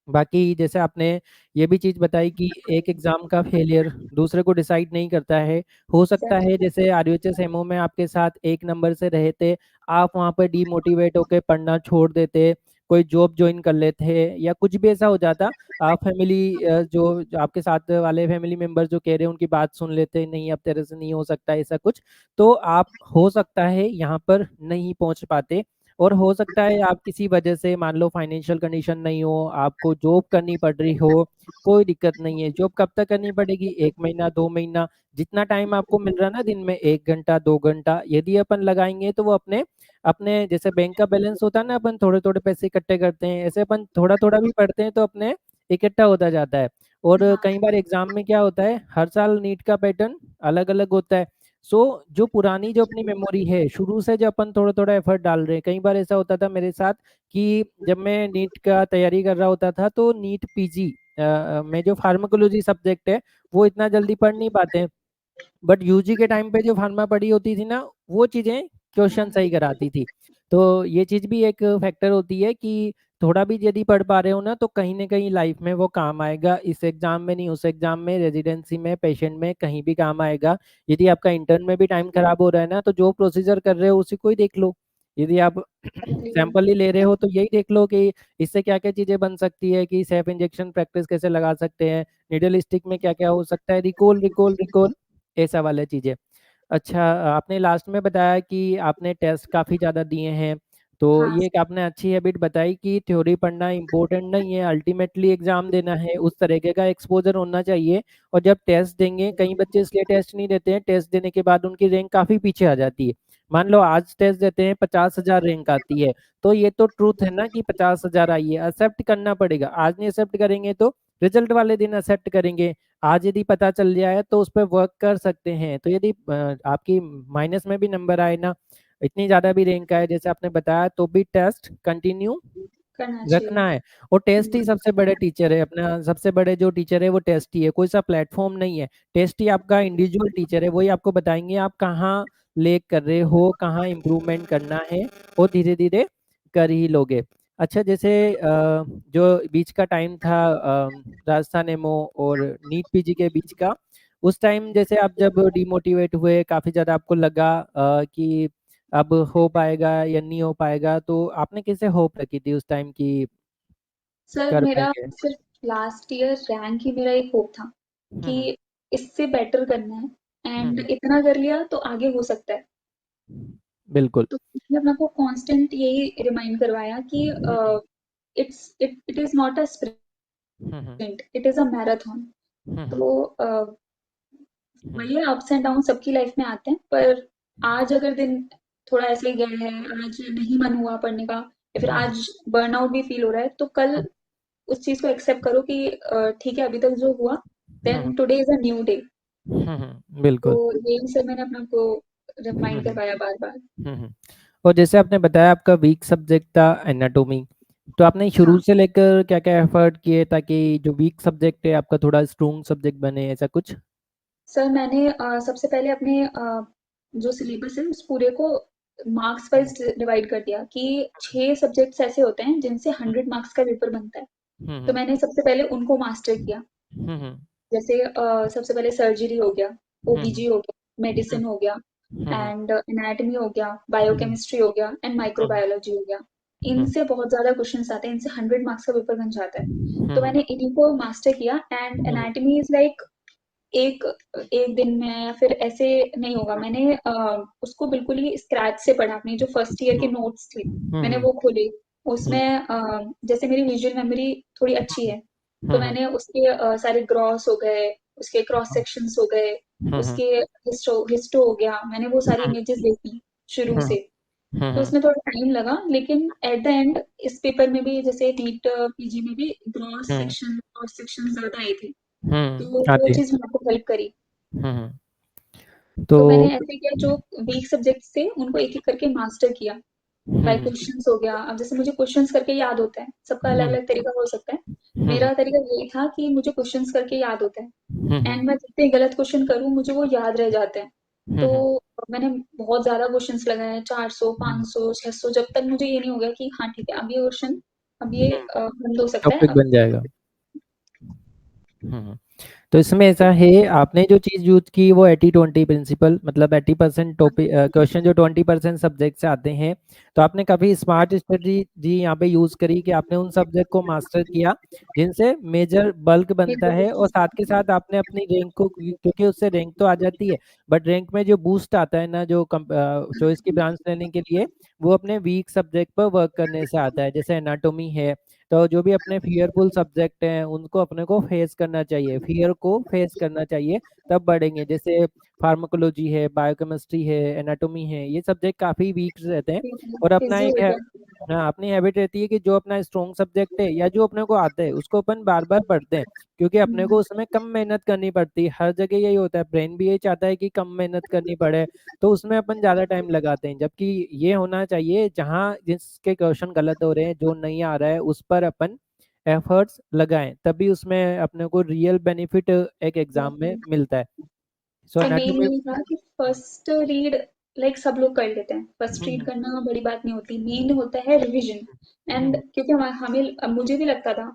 बाकी जैसे आपने ये भी चीज़ बताई कि एक एग्ज़ाम का फेलियर दूसरे को डिसाइड नहीं करता है। हो सकता एग्जैक्टली। है जैसे आरयूएचएस एमओ में आपके साथ 1 नंबर से रहे थे, आप वहाँ पर डीमोटिवेट होके पढ़ना छोड़ देते, कोई जॉब जॉइन कर लेते या कुछ भी ऐसा हो जाता। आप फैमिली जो आपके साथ वाले फैमिली मेंबर जो कह रहे हैं उनकी बात सुन लेते, नहीं अब तेरे से नहीं हो सकता ऐसा कुछ, तो आप हो सकता है यहाँ पर नहीं पहुँच पाते। और हो सकता है आप किसी वजह से मान लो फाइनेंशियल कंडीशन नहीं हो, आपको जॉब करनी पड़ रही हो, कोई दिक्कत नहीं है। जॉब कब तक करनी पड़ेगी? 1 महीना, 2 महीना, जितना टाइम आपको मिल रहा है ना दिन में, 1 घंटा, 2 घंटा यदि अपन लगाएँगे तो वो अपने अपने जैसे बैंक का बैलेंस होता है ना, अपन थोड़े-थोड़े पैसे इकट्ठे करते हैं, ऐसे अपन थोड़ा-थोड़ा भी पढ़ते हैं तो अपने इकट्ठा होता जाता है। और हाँ, कई बार एग्ज़ाम में क्या होता है, हर साल नीट का पैटर्न अलग-अलग होता है। जो पुरानी जो अपनी मेमोरी है, शुरू से जो अपन थोड़ा-थोड़ा एफर्ट डाल रहे हैं, कई बार ऐसा होता था मेरे साथ कि जब मैं नीट का तैयारी कर रहा होता था, तो नीट पीजी में जो फार्माकोलॉजी सब्जेक्ट है, वो इतना जल्दी पढ़ नहीं पाते हैं। बट यूजी के टाइम पे जो फार्मा पढ़ी होती थी ना, वो चीज़ें क्वेश्चन सही कराती थी। तो ये चीज़ भी एक फैक्टर होती है कि थोड़ा भी यदि पढ़ पा रहे हो ना, तो कहीं न कहीं लाइफ में वो काम आएगा। इस एग्ज़ाम में नहीं, उस एग्ज़ाम में, रेज़िडेंसी में, पेशेंट में, कहीं भी काम आएगा। यदि आपका इंटर्न में भी टाइम खराब हो रहा है ना, तो जो प्रोसीजर कर रहे हो उसी को ही देख लो। यदि आप एग्जैक्टली। सैंपल ही ले रहे हो तो यही देख लो कि इससे क्या-क्या चीज़ें बन सकती है, कि सेल्फ इंजेक्शन प्रैक्टिस कैसे लगा सकते हैं, नीडल स्टिक में क्या-क्या हो सकता है, रिकॉल, रिकॉल, रिकॉल, ऐसा वाला चीज़ें। अच्छा, आपने लास्ट में बताया कि आपने टेस्ट काफ़ी ज़्यादा दिए हैं, तो हाँ, ये एक आपने अच्छी हैबिट बताई कि थ्योरी पढ़ना इम्पोर्टेंट नहीं है, अल्टीमेटली एग्ज़ाम देना है, उस तरीके का एक्सपोज़र होना चाहिए। और जब टेस्ट देंगे, कई बच्चे इसलिए टेस्ट नहीं देते हैं, टेस्ट देने के बाद उनकी रैंक काफ़ी पीछे आ जाती है। मान लो आज टेस्ट देते हैं, 50,000 रैंक आती है, तो ये तो ट्रुथ है ना कि 50,000 आई है, एक्सेप्ट करना पड़ेगा। आज नहीं एक्सेप्ट करेंगे तो रिजल्ट वाले दिन एक्सेप्ट करेंगे। आज यदि पता चल जाए तो उस पे वर्क कर सकते हैं। तो यदि आपकी माइनस में भी नंबर आए ना, इतनी ज़्यादा भी रैंक आए जैसे आपने बताया, तो भी टेस्ट कंटिन्यू करना चाहिए। रखना है। और टेस्ट ही हम्म, सबसे बड़े टीचर है, अपना सबसे बड़े जो टीचर है वो टेस्ट ही है, कोई सा प्लेटफ़ॉर्म नहीं है। टेस्ट ही आपका इंडिविजुअल टीचर है, वही आपको बताएँगे आप कहाँ लैग कर रहे हो, कहाँ इम्प्रूवमेंट करना है, और धीरे-धीरे कर ही लोगे। अच्छा, जैसे जो बीच का टाइम था राजस्थान एमओ और नीट पीजी के बीच का, उस टाइम जैसे आप जब डिमोटिवेट हुए, काफ़ी ज़्यादा आपको लगा कि अब हो पाएगा या नहीं हो पाएगा, तो आपने कैसे होप रखी थी उस टाइम कि सर कर मेरा पाएँगे? सिर्फ लास्ट ईयर रैंक ही मेरा एक होप था हुँ, कि हुँ। इससे बेटर करना है, हुँ, एंड हुँ। इतना कर लिया तो आगे हो सकता है। बिल्कुल। तो मैंने अपने को कांस्टेंट यही रिमाइंड करवाया कि hmm, hmm. It is not a hmm, hmm. Sprint, it is a marathon. Hmm, hmm. तो हुँ। वही अप्स एंड डाउन सबकी लाइफ में आते हैं, पर आज अगर दिन थोड़ा ऐसे ही गया है, आज नहीं मन हुआ पढ़ने का, या फिर हुँ, हुँ। आज बर्नआउट भी फील हो रहा है, तो कल उस चीज को एक्सेप्ट करो कि ठीक है, अभी तक जो हुआ, hmm, hmm. Then today is a new day. Hmm, hmm. तो बिल्कुल। यही सब मैंने अपने आप को हुँ, रिमाइंड हुँ। करवाया बार बार। हुँ, हुँ। और जैसे आपने बताया आपका वीक सब्जेक्ट था एनाटॉमी, तो आपने शुरू हाँ से लेकर क्या-क्या एफर्ट किए ताकि जो वीक सब्जेक्ट है आपका थोड़ा स्ट्रॉन्ग सब्जेक्ट बने, ऐसा कुछ? सर, मैंने सबसे पहले अपने जो सिलेबस है उस पूरे को मार्क्स हुँ, वाइज डिवाइड कर दिया कि 6 सब्जेक्ट्स ऐसे होते हैं जिनसे हुँ। 100 मार्क्स का पेपर बनता है। हुँ, तो हुँ। मैंने सबसे पहले उनको मास्टर किया। हुँ, हुँ। जैसे सबसे पहले सर्जरी हो गया, हुँ, हुँ। ओबीजी हो गया, हुँ, मेडिसिन हो गया, हुँ, हुँ। एंड एनाटॉमी हो गया, हुँ, बायोकेमिस्ट्री हो गया, एंड हुँ। माइक्रोबायोलॉजी हो गया। हुँ, इनसे बहुत ज़्यादा क्वेश्चन्स आते हैं, इनसे 100 मार्क्स का पेपर बन जाता है। हुँ, तो हुँ। मैंने इन्हीं को मास्टर किया, and hmm, hmm. Anatomy is like एक एक दिन में या फिर ऐसे नहीं होगा। मैंने उसको बिल्कुल ही स्क्रैच से पढ़ा। अपनी जो फर्स्ट ईयर की नोट्स थी, हुँ, मैंने हुँ। वो खोली। हुँ, उसमें जैसे मेरी विजुअल मेमोरी थोड़ी अच्छी है, तो हुँ, हुँ। मैंने उसके सारे ग्रॉस हो गए, उसके क्रॉस सेक्शंस हो गए, हुँ, हुँ। उसके हिस्टो हो गया, मैंने वो सारी इमेजेस देखी शुरू हुँ, से। हुँ, तो हुँ। उसमें थोड़ा टाइम लगा, लेकिन एट द एंड इस पेपर में भी, जैसे नीट पीजी में भी, ग्रॉस हुँ, सेक्शन क्रॉस सेक्शन ज्यादा आए थे, हुँ। तो वो आती है। चीज मेरे को हेल्प करी। हुँ, हुँ। तो तो मैंने ऐसे किया, जो वीक सब्जेक्ट्स थे उनको एक-एक करके मास्टर किया। बाय हम्म क्वेश्चंस हो गया। अब जैसे मुझे क्वेश्चंस करके याद होता है, सबका हम्म अलग-अलग तरीका हो सकता है। हम्म मेरा तरीका यही था कि मुझे क्वेश्चंस करके याद होता है, हम्म एंड मैं जितने गलत क्वेश्चन करूँ मुझे वो याद रह जाते हैं। तो हम्म मैंने बहुत ज़्यादा क्वेश्चंस लगाए, 400, 500, 600, जब तक मुझे ये नहीं हो गया कि हाँ, ठीक है, अब ये क्वेश्चन, अब ये हल हो सकता है टॉपिक अब। बन जाएगा। हम्म तो इसमें ऐसा है, आपने जो चीज़ यूज की वो 80-20 प्रिंसिपल, मतलब 80% टॉपिक क्वेश्चन जो 20% सब्जेक्ट से आते हैं। तो आपने काफ़ी स्मार्ट स्ट्रेटजी जी यहाँ पे यूज करी कि आपने उन सब्जेक्ट को मास्टर किया जिनसे मेजर बल्क बनता है, और साथ के साथ आपने अपनी रैंक को, क्योंकि उससे रैंक तो आ जाती है, बट रैंक में जो बूस्ट आता है ना, जो चॉइस की ब्रांच लेने के लिए, वो अपने वीक सब्जेक्ट पर वर्क करने से आता है। जैसे एनाटॉमी है, तो जो भी अपने फियरफुल सब्जेक्ट हैं उनको अपने को फेस करना चाहिए, फियर को फेस करना चाहिए, तब बढ़ेंगे। जैसे फार्माकोलॉजी है, बायोकेमिस्ट्री है, एनाटॉमी है, ये सब्जेक्ट काफ़ी वीक रहते हैं। और अपना ईज़ी एक हो है, गया। हाँ, अपनी हैबिट रहती है कि जो अपना स्ट्रॉन्ग सब्जेक्ट है या जो अपने को आता है उसको अपन बार बार पढ़ते हैं, क्योंकि अपने को हुँ, उसमें कम मेहनत करनी पड़ती है। हर जगह यही होता है, ब्रेन भी यही चाहता है कि कम मेहनत करनी पड़े, तो उसमें अपन ज़्यादा टाइम लगाते हैं। जबकि ये होना चाहिए, जहाँ जिसके क्वेश्चन गलत हो रहे हैं, जो नहीं आ रहा है, उस पर अपन एफर्ट्स लगाएं, तभी उसमें अपने को रियल बेनिफिट एक एग्जाम में एग्ज़ैक्टली। मिलता है। सो और मेन एनाटॉमी। यही था कि फर्स्ट रीड लाइक सब लोग कर लेते हैं। फर्स्ट रीड हम्म करना बड़ी बात नहीं होती। मेन होता है रिविज़न। एंड हम्म क्योंकि हमें, मुझे भी लगता था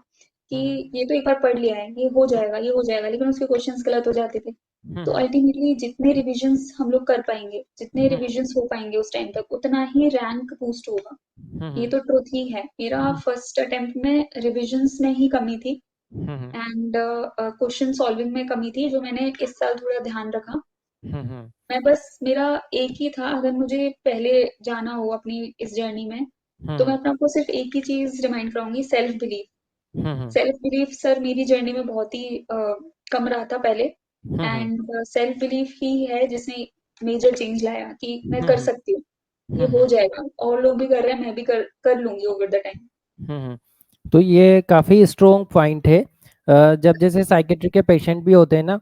कि हम्म ये तो एक बार पढ़ लिया है, ये हो जाएगा, लेकिन उसके क्वेश्चंस गलत हो जाते थे। तो हम्म अल्टीमेटली जितने रिविजन्स हम लोग कर पाएँगे, जितने हम्म रिविजन्स हो पाएँगे उस टाइम तक, उतना ही रैंक बूस्ट होगा। ये हम्म तो ट्रुथ ही है। मेरा फर्स्ट अटेम्प्ट में रिविजन्स में ही कमी थी, हम्म एंड क्वेश्चन सॉल्विंग में कमी थी, जो मैंने इस साल थोड़ा ध्यान रखा। हम्म मैं बस, मेरा एक ही था, अगर मुझे पहले जाना हो अपनी इस जर्नी में, तो मैं हम्म अपने आपको सिर्फ एक ही चीज़ रिमाइंड कराऊँगी, सेल्फ बिलीव। हम्म सेल्फ बिलीफ सर मेरी जर्नी में बहुत ही कम रहा था पहले, हम्म एंड सेल्फ बिलीफ ही है जिसने मेजर चेंज लाया कि मैं कर हम्म सकती हूँ, ये हो हम्म जाएगा, और लोग भी कर रहे हैं, मैं भी कर लूँगी ओवर द टाइम। हम्म तो ये काफ़ी स्ट्रोंग पॉइंट है। जब जैसे साइकेट्रिक के पेशेंट भी होते हैं ना,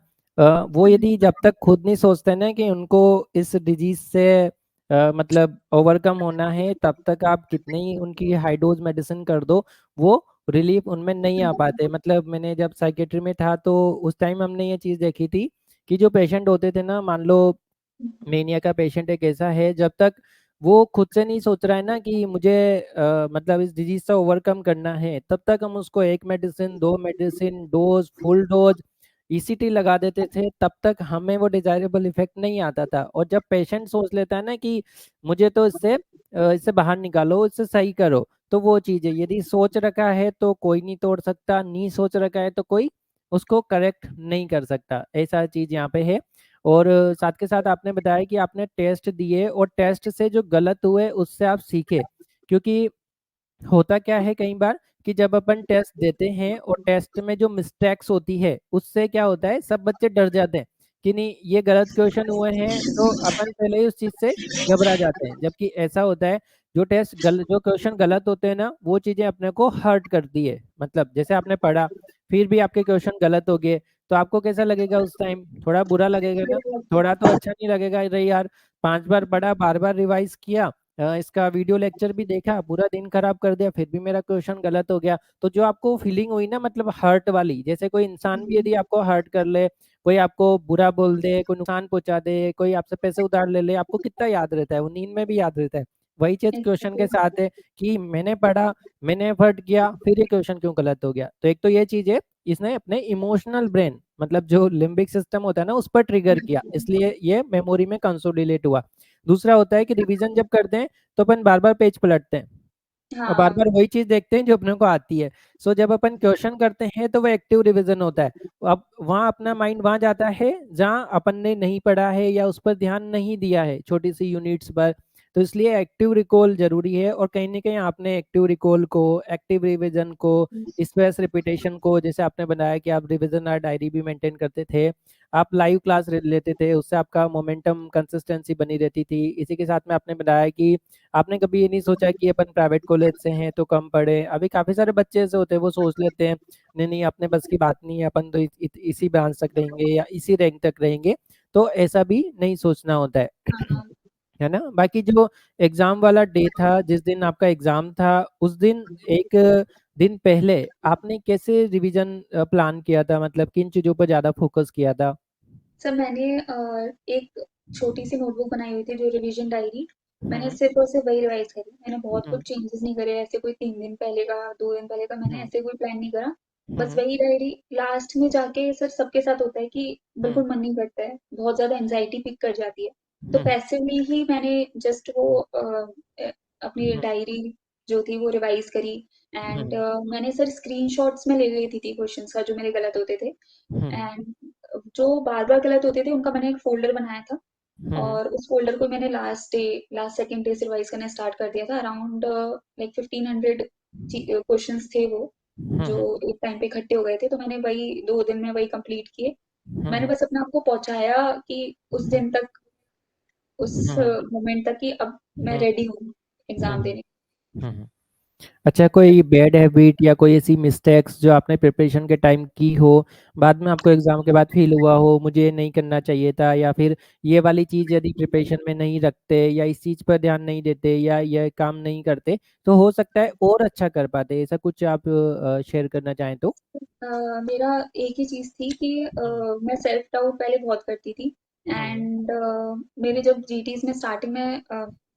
वो यदि जब तक खुद नहीं सोचते ना कि उनको इस डिजीज से मतलब ओवरकम होना है, तब तक आप कितने ही उनकी हाई डोज मेडिसिन कर दो, वो रिलीफ उनमें नहीं आ पाते। मतलब मैंने जब साइकेट्री में था तो उस टाइम हमने ये चीज़ देखी थी कि जो पेशेंट होते थे ना, मान लो मेनिया का पेशेंट एक ऐसा है, जब तक वो खुद से नहीं सोच रहा है ना कि मुझे मतलब इस डिजीज से ओवरकम करना है, तब तक हम उसको एक मेडिसिन, दो medicine, dose, full dose, ECT लगा देते थे, तब तक हमें वो डिजायरेबल इफेक्ट नहीं आता था। और जब पेशेंट सोच लेता है ना कि मुझे तो इससे बाहर निकालो, इससे सही करो, तो वो चीज़ है, यदि सोच रखा है तो कोई नहीं तोड़ सकता, नहीं सोच रखा है तो कोई उसको करेक्ट नहीं कर सकता, ऐसा चीज़ यहाँ पे है। और साथ के साथ आपने बताया कि आपने टेस्ट दिए और टेस्ट से जो गलत हुए उससे आप सीखे, क्योंकि होता क्या है कई बार कि जब अपन टेस्ट देते हैं और टेस्ट में जो मिस्टेक्स होती है उससे क्या होता है, सब बच्चे डर जाते हैं कि नहीं ये गलत क्वेश्चन हुए हैं, तो अपन पहले ही उस चीज से घबरा जाते हैं। जबकि ऐसा होता है, जो क्वेश्चन गलत होते हैं ना, वो चीजें अपने को हर्ट करती है। मतलब जैसे आपने पढ़ा, फिर भी आपके क्वेश्चन गलत हो गए, तो आपको कैसा लगेगा उस टाइम? थोड़ा बुरा लगेगा ना, बुरा लगता है। थोड़ा तो अच्छा नहीं लगेगा। अरे यार, 5 बार पढ़ा, बार बार रिवाइज किया, इसका वीडियो लेक्चर भी देखा, पूरा दिन खराब कर दिया, फिर भी मेरा क्वेश्चन गलत हो गया। तो जो आपको फीलिंग हुई ना, मतलब हर्ट वाली, जैसे कोई इंसान भी यदि आपको हर्ट कर ले, कोई आपको बुरा बोल दे, कोई नुकसान पहुंचा दे, कोई आपसे पैसे उधार ले ले, आपको कितना याद रहता है? वो नींद में भी याद रहता है। वही चीज क्वेश्चन के एग्जैक्टली। साथ है कि मैंने पढ़ा, मैंने एफर्ट किया, फिर ये क्वेश्चन क्यों गलत हो गया? तो एक तो ये चीज है, इसने अपने इमोशनल ब्रेन, मतलब जो लिम्बिक सिस्टम होता है ना, उस पर ट्रिगर किया, इसलिए ये मेमोरी में कंसोलिडेट हुआ। दूसरा होता है कि रिवीजन जब करते हैं तो अपन बार बार पेज पलटते हैं और बार हाँ। बार वही चीज देखते हैं जो अपने को आती है। सो जब अपन क्वेश्चन करते हैं तो वो एक्टिव रिवीजन होता है। अब वहाँ अपना माइंड वहाँ जाता है जहाँ अपन ने नहीं पढ़ा है या उस पर ध्यान नहीं दिया है, छोटी सी यूनिट्स पर। तो इसलिए एक्टिव रिकॉल ज़रूरी है और कहीं न कहीं आपने एक्टिव रिकॉल को, एक्टिव रिवीजन को, स्पेस रिपिटेशन को, जैसे आपने बताया कि आप रिवीजन और डायरी भी मेंटेन करते थे। आप लाइव क्लास लेते थे, उससे आपका मोमेंटम कंसिस्टेंसी बनी रहती थी। इसी के साथ में आपने बताया कि आपने कभी ये नहीं सोचा कि अपन प्राइवेट कॉलेज से हैं तो कम पढ़े। अभी काफ़ी सारे बच्चे ऐसे होते हैं, वो सोच लेते हैं नहीं नहीं अपने बस की बात नहीं है, अपन तो इसी ब्रांच तक रहेंगे या इसी रैंक तक रहेंगे। तो ऐसा भी नहीं सोचना होता है। हाँ है ना? बाकी जो एग्ज़ाम वाला डे था, जिस दिन आपका एग्ज़ाम था, उस दिन एक दिन पहले आपने कैसे रिवीजन प्लान किया था? मतलब किन चीज़ों पर ज़्यादा फोकस किया था? सर मैंने एक छोटी सी नोटबुक बनाई हुई थी जो रिवीजन डायरी। मैंने हुँ, सिर्फ और सिर्फ वही रिवाइज करी। मैंने बहुत हुँ, कुछ चेंजेस नहीं करे, ऐसे कोई 3 दिन पहले का, 2 दिन पहले का मैंने हुँ, ऐसे कोई प्लान नहीं करा। बस हुँ, वही डायरी। लास्ट में जाके सर सबके साथ होता है कि हुँ, बिल्कुल मन नहीं करता है, बहुत ज्यादा एंजाइटी पिक कर जाती है। तो हुँ, पैसिवली ही मैंने जस्ट वो अपनी हुँ, डायरी जो थी वो रिवाइज करी। एंड हुँ, मैंने सर स्क्रीनशॉट्स में ले लेती थी क्वेश्चंस का जो मेरे गलत होते थे। हुँ, एंड जो बार-बार गलत होते थे उनका मैंने एक फ़ोल्डर बनाया था हुँ, और उस फ़ोल्डर को मैंने लास्ट सेकंड डे से रिवाइज़ करना स्टार्ट कर दिया था। अराउंड लाइक 1500 क्वेश्चंस थे वो, हुँ, जो हुँ, एक टाइम पे इकट्ठे हो गए थे, तो मैंने वही 2 दिन में वही कंप्लीट किए। मैंने हुँ, बस अपने आप को पहुँचाया कि उस दिन तक, उस हुँ, मोमेंट तक कि अब मैं हुँ, रेडी हूँ हुँ, एग्ज़ाम देने। हुँ, हुँ। अच्छा, कोई बैड हैबिट या कोई ऐसी मिस्टेक्स जो आपने प्रिपरेशन के टाइम की हो, बाद में आपको एग्ज़ाम के बाद फ़ील हुआ हो, मुझे ये नहीं करना चाहिए था, या फिर ये वाली चीज़ यदि प्रिपरेशन में नहीं रखते या इस चीज़ पर ध्यान नहीं देते या ये काम नहीं करते, तो हो सकता है और अच्छा कर पाते। ऐसा कुछ आप शेयर करना चाहें तो? मेरा एक ही चीज़ थी कि हुँ, मैं सेल्फ डाउट पहले बहुत करती थी। हुँ, एंड मेरे जब जीटीज़ में स्टार्टिंग में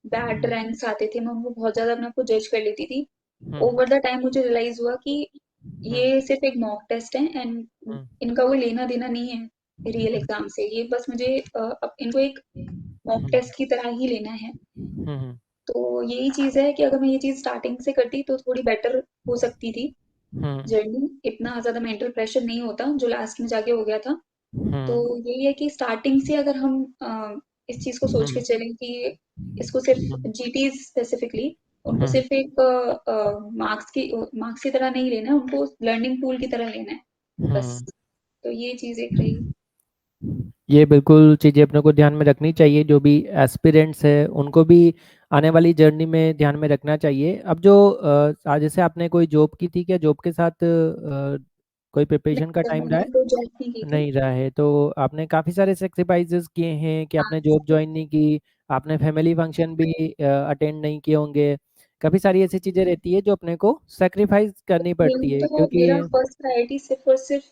बैड हुँ, रैंक्स आते थे, मैं उनको बहुत ज़्यादा अपने आप को जज कर लेती थी। हुँ, ओवर द टाइम मुझे रियलाइज़ हुआ कि हुँ, ये सिर्फ़ एक मॉक टेस्ट है एंड हुँ, इनका कोई लेना-देना नहीं है रियल हुँ, एग्ज़ाम से। ये बस मुझे अब इनको एक मॉक हुँ, टेस्ट की तरह ही लेना है। हुँ, हुँ, तो यही चीज़ है कि अगर मैं ये चीज़ स्टार्टिंग से करती तो थोड़ी बेटर हो सकती थी हुँ, जर्नी। इतना ज़्यादा मेंटल प्रेशर नहीं होता जो लास्ट में जाके हो गया था। तो हुँ, यही है कि स्टार्टिंग से अगर हम इस चीज़ को सोच के हुँ, चलें कि इसको सिर्फ़ जीटीज़ स्पेसिफिकली उनको हुँ, सिर्फ़ एक मार्क्स की तरह नहीं लेना है, उनको लर्निंग टूल की तरह लेना है, बस। हुँ। तो ये चीज़ एक रही। ये बिल्कुल चीज़ें अपने को ध्यान में रखनी चाहिए, जो भी एस्पिरेंट्स हैं उनको भी आने वाली जर्नी में ध्यान में रखना चाहिए। अब जो आज जैसे आपने कोई जॉब की थी, क्या जॉब के साथ कोई प्रिपरेशन का नहीं, टाइम रहा मैंने है? कोई जॉब नहीं की थी। नहीं रहा है, तो आपने काफ़ी सारे सैक्रिफाइसेस किए हैं कि आपने हाँ, जॉब जॉइन नहीं की, आपने फैमिली फंक्शन भी अटेंड नहीं किए होंगे। काफ़ी सारी ऐसी चीज़ें रहती है जो अपने को सैक्रिफाइस करनी पड़ती मेन है, तो क्योंकि मेरा फर्स्ट प्रायोरिटी सिर्फ़ और सिर्फ़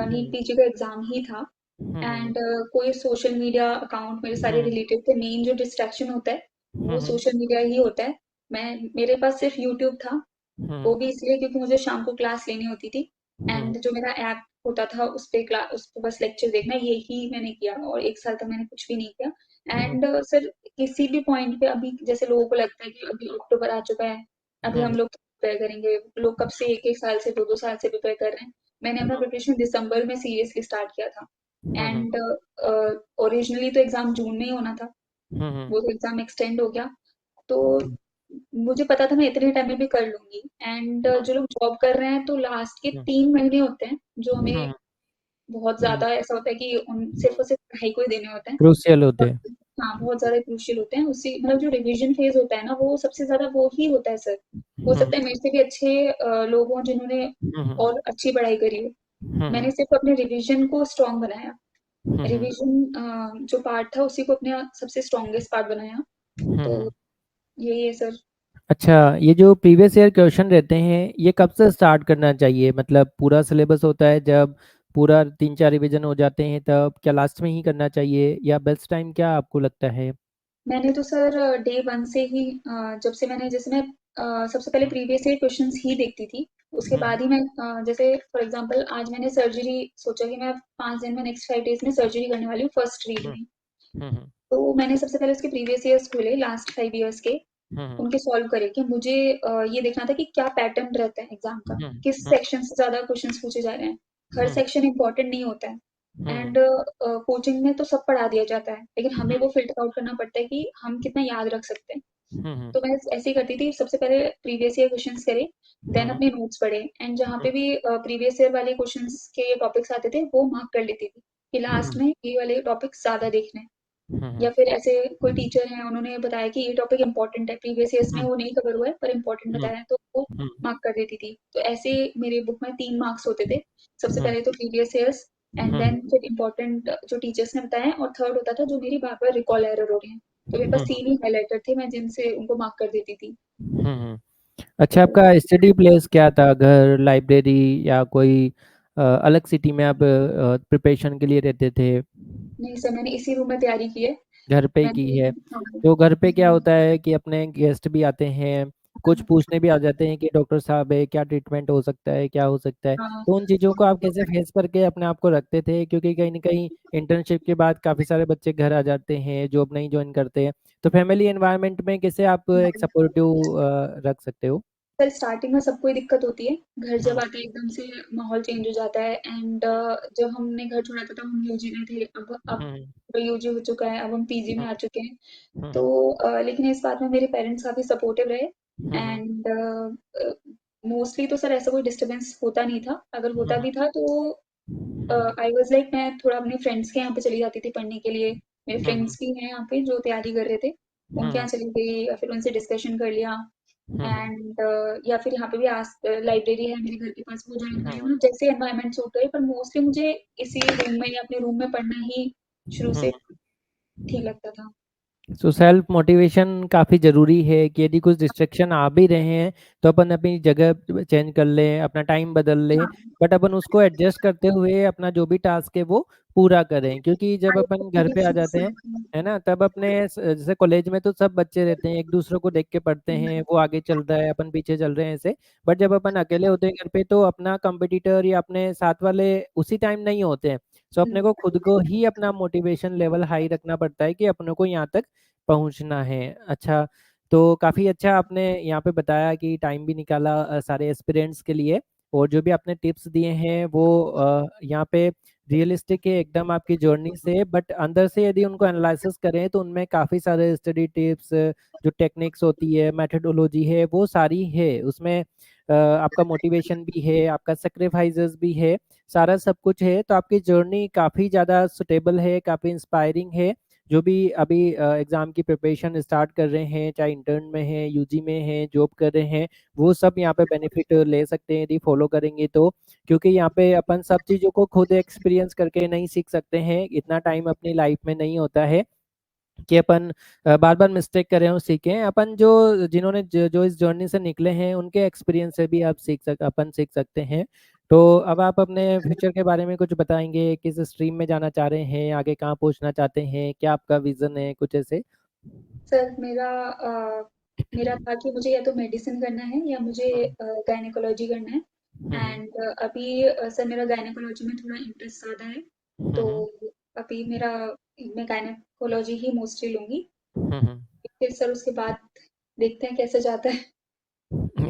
नीट हुँ, पीजी का एग्ज़ाम ही था। हुँ, हुँ, एंड कोई सोशल मीडिया अकाउंट मेरे सारे हुँ, रिलेटेड थे। मेन जो डिस्ट्रैक्शन होता है, हुँ, वो हुँ, सोशल मीडिया ही होता है। मेरे पास सिर्फ़ यूट्यूब था। वो हुँ, भी इसलिए क्योंकि मुझे शाम को क्लास लेनी होती थी। हुँ, एंड जो मेरा ऐप होता था उस पे बस लेक्चर देखना, यही मैंने किया और 1 साल तक मैंने कुछ भी नहीं किया। हुँ, एंड सर किसी भी पॉइंट पे अभी जैसे लोगों को लगता है कि अभी अक्टूबर आ चुका है, अभी हम हुँ, लोग प्रिपेयर करेंगे। लोग कब से 1-1 साल से 2-2 साल से प्रिपेयर कर रहे हैं। मैंने अपना प्रिपरेशन दिसंबर में सीरियसली स्टार्ट किया था। हुँ, हुँ, एंड ओरिजिनली तो एग्ज़ाम जून में ही होना था। हुँ, हुँ, वो तो एग्ज़ाम एक्सटेंड हो गया। तो हुँ, मुझे पता था मैं इतने टाइम में भी कर लूँगी। एंड जो लोग जॉब कर रहे हैं तो लास्ट के हुँ, 3 महीने होते हैं जो हमें हुँ, बहुत हुँ, ज़्यादा ऐसा होता है कि उन सिर्फ़ और सिर्फ़ पढ़ाई को ही देने होते हैं। क्रूशियल होते और हैं। हाँ, बहुत ज़्यादा क्रूशियल होते हैं। उसी मतलब जो रिविज़न फ़ेज़ होता है ना, वो सबसे ज़्यादा वो ही होता है सर। हो हुँ, सकता है मेरे से भी अच्छे लोग हों जिन्होंने हुँ, हुँ, और अच्छी पढ़ाई करी हो। हुँ, मैंने हुँ, सिर्फ़ अपने रिविज़न को स्ट्रॉन्ग बनाया। हुँ, हुँ, रिविज़न जो पार्ट था उसी को अपने सबसे स्ट्रॉन्गेस्ट पार्ट बनाया। हुँ, तो हुँ। यही है सर। अच्छा, ये जो प्रीवियस ईयर क्वेश्चन रहते हैं, ये कब से स्टार्ट करना चाहिए? मतलब पूरा सिलेबस होता है जब पूरा 3-4 रिवीजन हो जाते हैं तब, क्या लास्ट में ही करना चाहिए या बेस्ट टाइम क्या आपको लगता है? मैंने तो सर डे 1 से ही जब से मैंने जैसे मैं सबसे पहले हुँ, प्रीवियस ईयर क्वेश्चंस ही देखती थी। उसके हुँ, बाद ही मैं जैसे फॉर एग्ज़ाम्पल आज मैंने सर्जरी सोचा कि मैं 5 दिन में नेक्स्ट 5 डेज़ में सर्जरी करने वाली हूँ फर्स्ट रीड हुँ, में। हुँ, हुँ, तो मैंने सबसे पहले उसके प्रीवियस ईयर्स खोले लास्ट 5 इयर्स के, हुँ, हुँ, उनके सॉल्व करे कि मुझे ये देखना था कि क्या पैटर्न रहता है एग्ज़ाम का, हुँ, किस हुँ, सेक्शन से ज़्यादा क्वेश्चंस पूछे जा रहे हैं। हर हुँ, सेक्शन इम्पोर्टेंट नहीं होता है। एंड कोचिंग में तो सब पढ़ा दिया जाता है, लेकिन हमें वो फिल्टर आउट करना पड़ता है कि हम कितना याद रख सकते हैं। तो मैं ऐसे ही करती थी, सबसे पहले प्रीवियस ईयर क्वेश्चंस करे, देन अपने नोट्स पढ़े, एंड जहाँ पे भी प्रीवियस ईयर वाले क्वेश्चंस के टॉपिक्स आते थे वो मार्क कर लेती थी कि लास्ट में ये वाले टॉपिक्स ज्यादा देखने हैं। या फिर ऐसे कोई टीचर हैं, उन्होंने बताया कि ये टॉपिक इम्पोर्टेंट है, प्रीवियस ईयर्स में वो नहीं कवर हुआ है पर इम्पोर्टेंट बताया है, तो वो मार्क कर देती थी। तो ऐसे मेरे बुक में 3 मार्क्स होते थे। सबसे पहले तो प्रीवियस ईयर्स, एंड देन फिर इम्पोर्टेंट जो टीचर्स ने बताया, और थर्ड होता था जो मेरी बार-बार रिकॉल एरर हो रही है। तो मेरे पास 3 ही हाइलाइटर थे, मैं जिनसे उनको मार्क कर देती थी। अच्छा, तो आपका स्टडी प्लेस क्या था? घर, लाइब्रेरी या कोई अलग सिटी में आप प्रिपरेशन के लिए रहते थे? नहीं सर, मैंने इसी रूम में तैयारी की है। घर पे की मैंने है? हाँ, तो घर पे क्या होता है कि अपने गेस्ट भी आते हैं, कुछ पूछने भी आ जाते हैं कि डॉक्टर साहब है, क्या ट्रीटमेंट हो सकता है, क्या हो सकता है? हाँ, तो उन चीज़ों को आप कैसे फेस करके अपने आप को रखते थे? क्योंकि कहीं न कहीं इंटर्नशिप के बाद काफ़ी सारे बच्चे घर आ जाते हैं, जॉब नहीं जॉइन करते हैं। तो फैमिली एनवायरनमेंट में कैसे आप एक हाँ। सपोर्टिव रख सकते हो? सर स्टार्टिंग में सबको ही दिक्कत होती है। घर जब हुँ, आते हैं एकदम से माहौल चेंज हो जाता है, एंड जब हमने घर छोड़ा था तब हम यूजी में थे, अब हुँ, यूजी हो चुका है, अब हम पीजी में हुँ, आ चुके हैं। हुँ, तो हुँ, लेकिन इस बात में मेरे पेरेंट्स काफ़ी सपोर्टिव रहे, हुँ, हुँ, एंड मोस्टली तो सर ऐसा कोई डिस्टर्बेंस होता नहीं था। अगर हुँ, होता हुँ, भी था तो आई वाज़ लाइक मैं थोड़ा अपने फ्रेंड्स के यहाँ पे चली जाती थी पढ़ने के लिए। मेरे हुँ, हुँ, फ्रेंड्स भी हैं यहाँ पे जो तैयारी कर रहे थे, हुँ, उनके हुँ, यहाँ चली गई या फिर उनसे डिस्कशन कर लिया। हुँ, हुँ, एंड या फिर यहाँ पे भी आस लाइब्रेरी है मेरे घर के पास, वो जॉइन कर लिया। हुँ, मतलब जैसे एनवायरनमेंट सूट करे, पर मोस्टली मुझे इसी रूम में या अपने रूम में पढ़ना ही शुरू हुँ, से हुँ। ठीक लगता था। सो सेल्फ मोटिवेशन काफ़ी ज़रूरी है कि यदि कुछ डिस्ट्रैक्शन आ भी रहे हैं तो अपन अपनी जगह चेंज कर लें, अपना टाइम बदल लें, हाँ, बट अपन उसको एडजस्ट करते हुए अपना जो भी टास्क है वो पूरा करें। क्योंकि जब आई अपन घर पे आ जाते हैं, थिंक है ना, तब अपने जैसे कॉलेज में तो सब बच्चे रहते हैं, एक दूसरे को देख के पढ़ते हैं, वो आगे चल रहा है, अपन पीछे चल रहे हैं ऐसे। बट जब अपन अकेले होते हैं घर पे तो अपना कंपटीटर या अपने साथ वाले उसी टाइम नहीं होते हैं। सो अपने को खुद को ही अपना मोटिवेशन लेवल हाई रखना पड़ता है कि अपने को यहाँ तक पहुँचना है। अच्छा, तो काफ़ी अच्छा आपने यहाँ पे बताया कि टाइम भी निकाला सारे एस्पिरेंट्स के लिए, और जो भी आपने टिप्स दिए हैं वो यहाँ पे रियलिस्टिक है एकदम आपकी जर्नी से, बट अंदर से यदि उनको एनालिसिस करें तो उनमें काफ़ी सारे स्टडी टिप्स, जो टेक्निक्स होती है, मेथोडोलॉजी है, वो सारी है। उसमें आपका मोटिवेशन भी है, आपका सैक्रिफाइसेस भी है, सारा सब कुछ है। तो आपकी जर्नी काफ़ी ज़्यादा सुटेबल है, काफ़ी इंस्पायरिंग है। जो भी अभी एग्ज़ाम की प्रिपरेशन स्टार्ट कर रहे हैं, चाहे इंटर्न में हैं, यूजी में हैं, जॉब कर रहे हैं, वो सब यहाँ पे बेनिफिट ले सकते हैं यदि फॉलो करेंगे तो। क्योंकि यहाँ पे अपन सब चीज़ों को खुद एक्सपीरियंस करके नहीं सीख सकते हैं, इतना टाइम अपनी लाइफ में नहीं होता है कि अपन बार-बार मिस्टेक करें और सीखें। अपन जो जिन्होंने जो इस जर्नी से निकले हैं, उनके एक्सपीरियंस से भी आप अपन सीख सकते हैं। तो अब आप अपने फ्यूचर के बारे में कुछ बताएँगे? किस स्ट्रीम में जाना चाह रहे हैं? आगे कहाँ पहुँचना चाहते हैं? क्या आपका विज़न है? कुछ ऐसे? सर मेरा था कि मुझे या तो मेडिसिन करना है या मुझे गायनेकोलॉजी करना है। हुँ, हुँ। एंड अभी सर मेरा गायनेकोलॉजी में थोड़ा इंटरेस्ट ज़्यादा है, हुँ, तो हुँ। अभी मैं गायनेकोलॉजी ही मोस्टली लूँगी। हुँ, हुँ। फिर सर उसके बाद देखते हैं कैसे जाता है।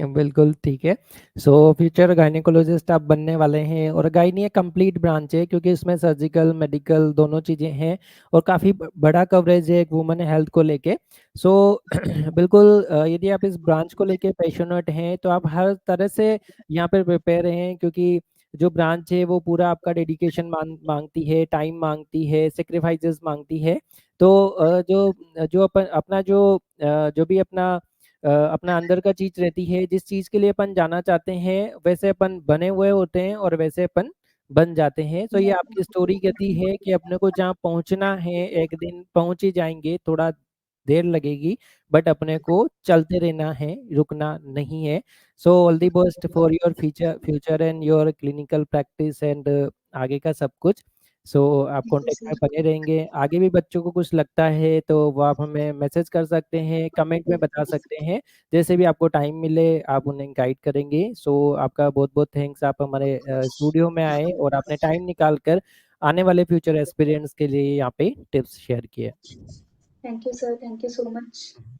बिल्कुल ठीक है। सो फ्यूचर गायनेकोलॉजिस्ट आप बनने वाले हैं, और गायनी एक कंप्लीट ब्रांच है क्योंकि इसमें सर्जिकल, मेडिकल दोनों चीज़ें हैं, और काफ़ी बड़ा कवरेज है एक वुमेन हेल्थ को लेके। सो बिल्कुल यदि आप इस ब्रांच को लेके पैशनेट हैं तो आप हर तरह से यहाँ पर प्रिपेयर हैं, क्योंकि जो ब्रांच है वो पूरा आपका डेडिकेशन मांगती है, टाइम मांगती है, सेक्रीफाइसेस मांगती है। तो जो जो अपन अपना जो भी अपना अंदर का चीज़ रहती है, जिस चीज़ के लिए अपन जाना चाहते हैं, वैसे अपन बने हुए होते हैं और वैसे अपन बन जाते हैं। तो ये आपकी स्टोरी कहती है कि अपने को जहाँ पहुँचना है, एक दिन पहुँच ही जाएँगे, थोड़ा देर लगेगी, बट अपने को चलते रहना है, रुकना नहीं है। So all the best for your future and your clinical practice and आगे का सब कुछ। सो आप थैंक यू कॉन्टैक्ट में सर। बने रहेंगे। आगे भी बच्चों को कुछ लगता है तो वो आप हमें मैसेज कर सकते हैं, कमेंट में बता सकते हैं। जैसे भी आपको टाइम मिले आप उन्हें गाइड करेंगे। सो आपका बहुत-बहुत थैंक्स, आप हमारे स्टूडियो में आए और आपने टाइम निकाल कर आने वाले फ्यूचर एस्पिरेंट्स के लिए यहाँ पे टिप्स शेयर किए। Thank you sir, thank you so much.